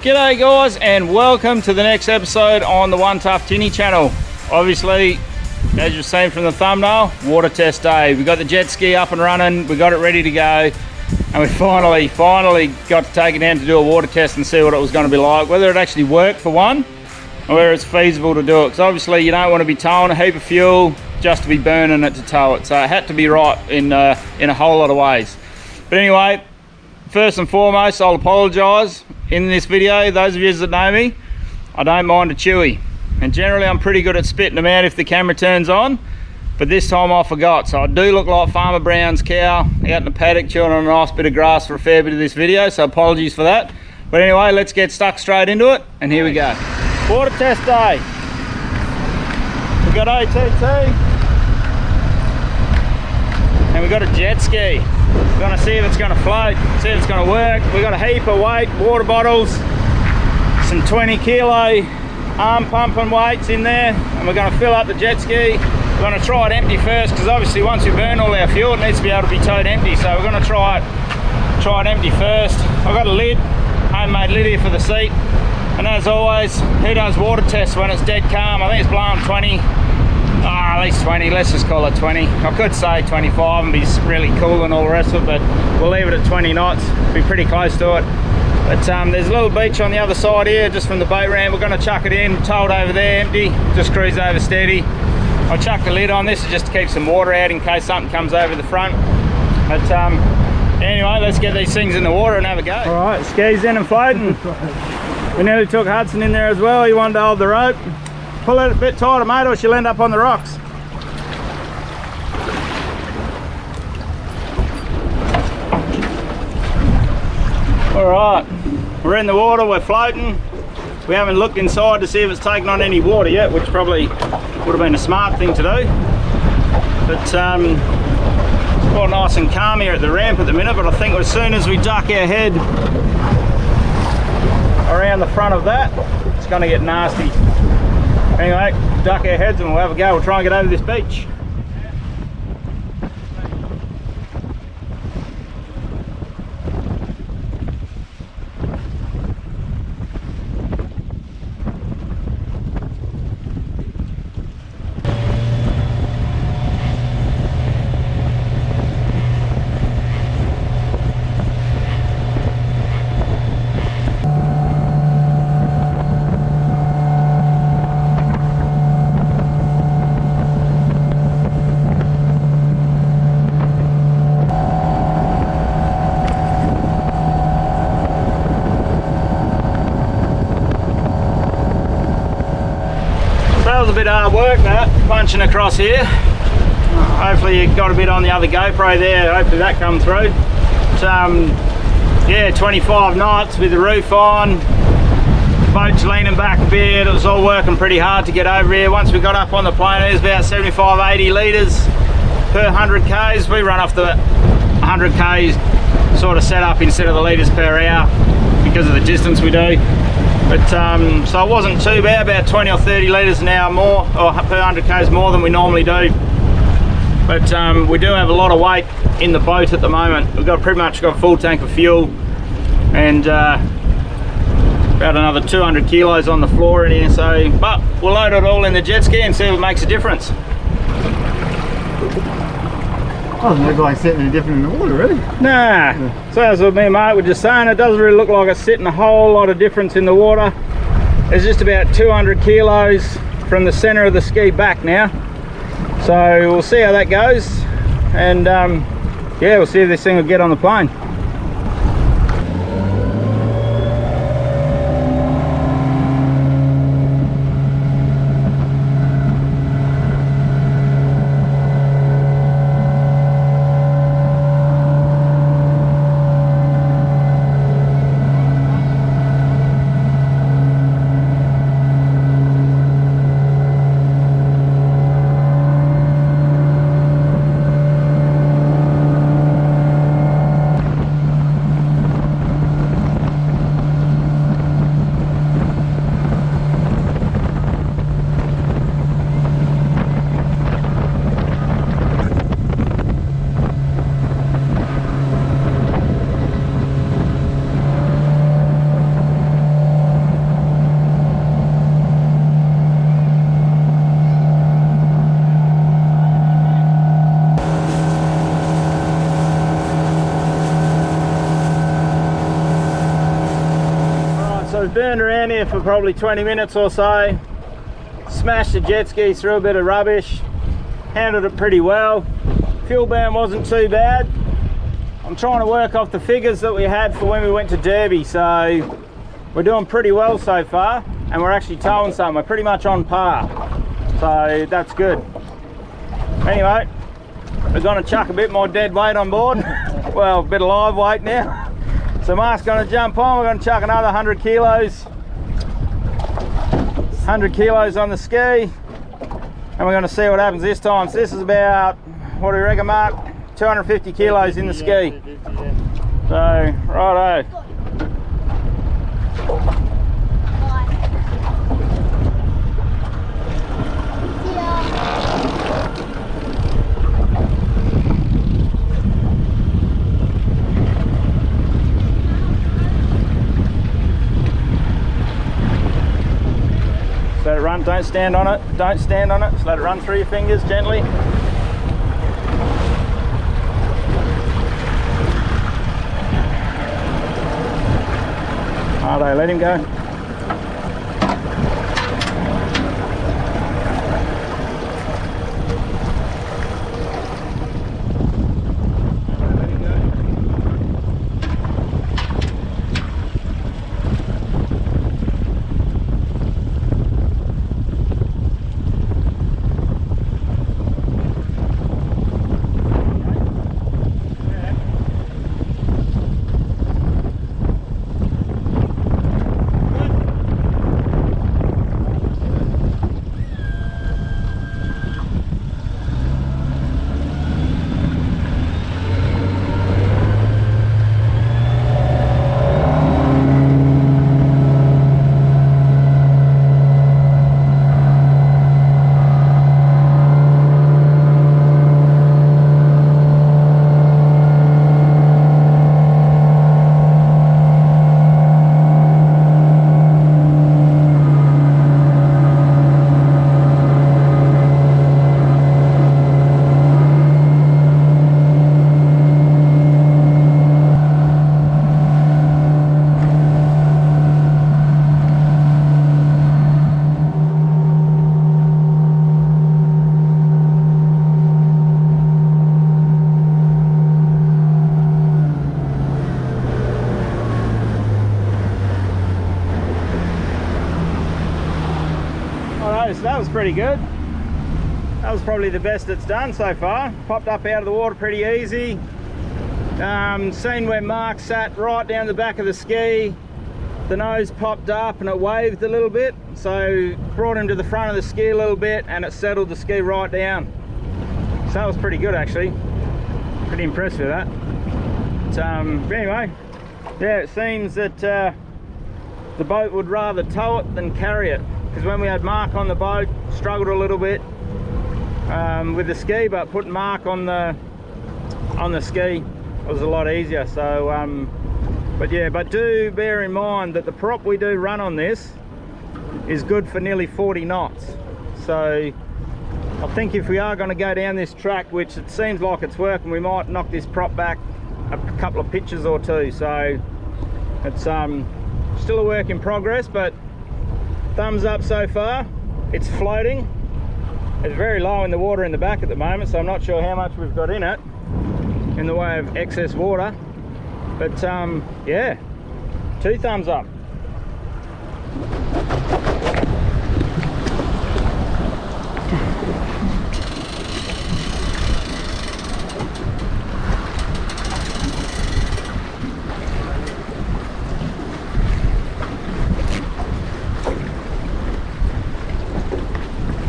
G'day guys, and welcome to the next episode on the One Tough Tinny channel. Obviously, as you've seen from the thumbnail, water test day. We got the jet ski up and running, we got it ready to go, and we finally got to take it down to do a water test and see what it was going to be like, whether it actually worked for one, or whether it's feasible to do it. Because obviously you don't want to be towing a heap of fuel just to be burning it to tow it, so it had to be right in a whole lot of ways. But anyway, first and foremost, I'll apologise. In this video, those of you that know me, I don't mind a chewy, and generally I'm pretty good at spitting them out if the camera turns on, but this time I forgot, so I do look like Farmer Brown's cow out in the paddock chewing on a nice bit of grass for a fair bit of this video, so apologies for that. But anyway, let's get stuck straight into it, and here we go. Water test day. We got OTT, and we got a jet ski. We're going to see if it's going to float, see if it's going to work. We've got a heap of weight, water bottles, some 20 kilo arm pumping weights in there, and we're going to fill up the jet ski. We're going to try it empty first, because obviously once we burn all our fuel, it needs to be able to be towed empty. So we're going to try it empty first. I've got a lid, homemade lid here for the seat. And as always, who does water tests when it's dead calm? I think it's blowing 20. At least 20, let's just call it 20. I could say 25 and be really cool and all the rest of it, but we'll leave it at 20 knots, be pretty close to it. But there's a little beach on the other side here, just from the boat ramp. We're going to chuck it in, tow it over there empty, just cruise over steady. I'll chuck the lid on this just to keep some water out in case something comes over the front. But anyway, let's get these things in the water and have a go. All right, skis in and floating. We nearly took Hudson in there as well. He wanted to hold the rope. Pull it a bit tighter, mate, or she'll end up on the rocks. All right, we're in the water, we're floating. We haven't looked inside to see if it's taken on any water yet, which probably would have been a smart thing to do. But it's quite nice and calm here at the ramp at the minute, but I think as soon as we duck our head around the front of that, it's going to get nasty. Anyway, duck our heads and we'll have a go. We'll try and get over this beach. That was a bit hard work, that, punching across here. Hopefully you got a bit on the other GoPro there, hopefully that come through. But, yeah, 25 knots with the roof on, boat's leaning back a bit. It was all working pretty hard to get over here. Once we got up on the plane, it was about 75-80 litres per 100 k's. We run off the 100 k's sort of setup instead of the litres per hour because of the distance we do. But so it wasn't too bad, about 20 or 30 litres an hour more, or per 100 k's more than we normally do. But we do have a lot of weight in the boat at the moment. We've got pretty much got a full tank of fuel, and about another 200 kilos on the floor in here. So, but we'll load it all in the jet ski and see if it makes a difference. Doesn't look like sitting any different in the water, really. Nah, so as what me and mate were just saying, it doesn't really look like it's sitting a whole lot of difference in the water. It's just about 200 kilos from the center of the ski back now. So we'll see how that goes, and yeah, we'll see if this thing will get on the plane. burned around here for probably 20 minutes or so. Smashed the jet ski through a bit of rubbish. Handled it pretty well. Fuel burn wasn't too bad. I'm trying to work off the figures that we had for when we went to Derby, so we're doing pretty well so far, and we're actually towing some. We're pretty much on par, so that's good. Anyway, we're going to chuck a bit more dead weight on board. Well, a bit of live weight now. So Mark's going to jump on. We're going to chuck another 100 kilos. 100 kilos on the ski, and we're going to see what happens this time. So this is about, what do you reckon, Mark? 250 kilos in the ski. So, righto. Let it run, don't stand on it, don't stand on it, just let it run through your fingers gently. Righto, let him go. So that was pretty good. That was probably the best it's done so far. Popped up out of the water pretty easy. Seen where Mark sat right down the back of the ski. The nose popped up and it waved a little bit. So brought him to the front of the ski a little bit and it settled the ski right down. So that was pretty good actually. Pretty impressed with that. But anyway, yeah, it seems that the boat would rather tow it than carry it. Because when we had Mark on the boat, struggled a little bit with the ski, but putting Mark on the ski was a lot easier. So, but do bear in mind that the prop we do run on this is good for nearly 40 knots. So I think if we are going to go down this track, which it seems like it's working, we might knock this prop back a couple of pitches or two. So it's still a work in progress, but thumbs up so far. It's floating. It's very low in the water in the back at the moment, so I'm not sure how much we've got in it in the way of excess water, but yeah, 2 thumbs up.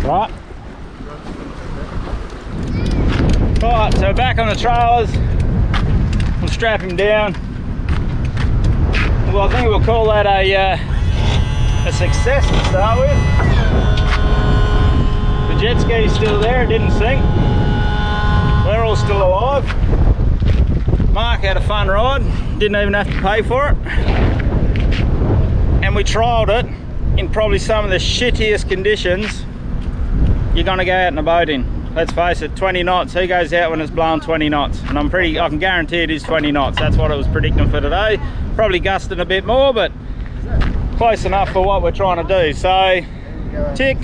Right. Alright, so back on the trailers. We'll strap him down. Well, I think we'll call that a success to start with. The jet ski's still there, it didn't sink. We're all still alive. Mark had a fun ride, didn't even have to pay for it. And we trialled it in probably some of the shittiest conditions you're going to go out in a boat in. Let's face it, 20 knots. Who goes out when it's blowing 20 knots? And I can guarantee it is 20 knots. That's what it was predicting for today. Probably gusting a bit more, but close enough for what we're trying to do. So tick,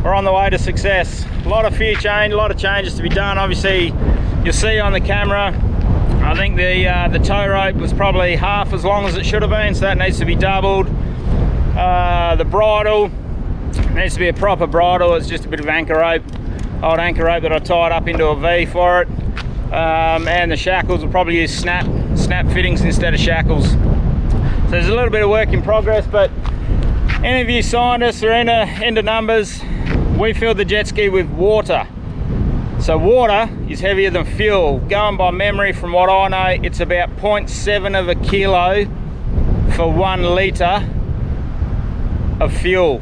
we're on the way to success. A lot of changes to be done. Obviously you'll see on the camera, I think the tow rope was probably half as long as it should have been, so that needs to be doubled. The bridle needs to be a proper bridle. It's just a bit of anchor rope, old anchor rope that I tied up into a V for it. And the shackles will probably use snap fittings instead of shackles. So there's a little bit of work in progress, but any of you scientists are into numbers, we filled the jet ski with water. So water is heavier than fuel. Going by memory, from what I know, it's about 0.7 of a kilo for 1 litre of fuel.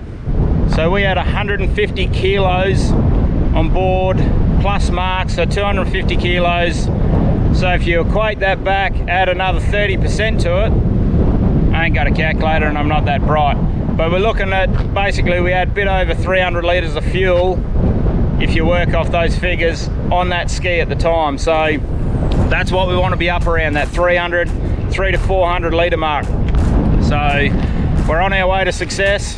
So we had 150 kilos on board, plus Mark, so 250 kilos. So if you equate that back, add another 30% to it. I ain't got a calculator and I'm not that bright, but we're looking at, basically we had a bit over 300 litres of fuel if you work off those figures on that ski at the time. So that's what we want to be up around, that 300 to 400 litre mark. So we're on our way to success,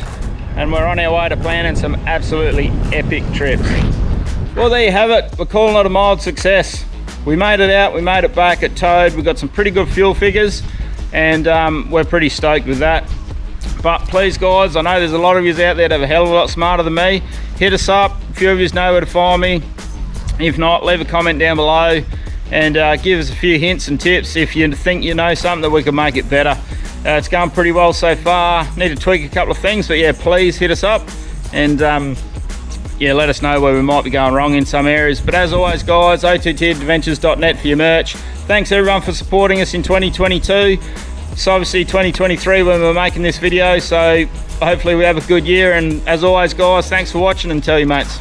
and we're on our way to planning some absolutely epic trips. Well, there you have it. We're calling it a mild success. We made it out, we made it back at towed. We got some pretty good fuel figures, and we're pretty stoked with that. But please guys, I know there's a lot of you out there that are a hell of a lot smarter than me. Hit us up, a few of you know where to find me. If not, leave a comment down below and give us a few hints and tips if you think you know something that we can make it better. It's going pretty well so far. Need to tweak a couple of things, but yeah, please hit us up and yeah, let us know where we might be going wrong in some areas. But as always guys, ottadventures.net for your merch. Thanks everyone for supporting us in 2022. It's obviously 2023 when we're making this video, so hopefully we have a good year. And as always guys, thanks for watching, and tell your mates.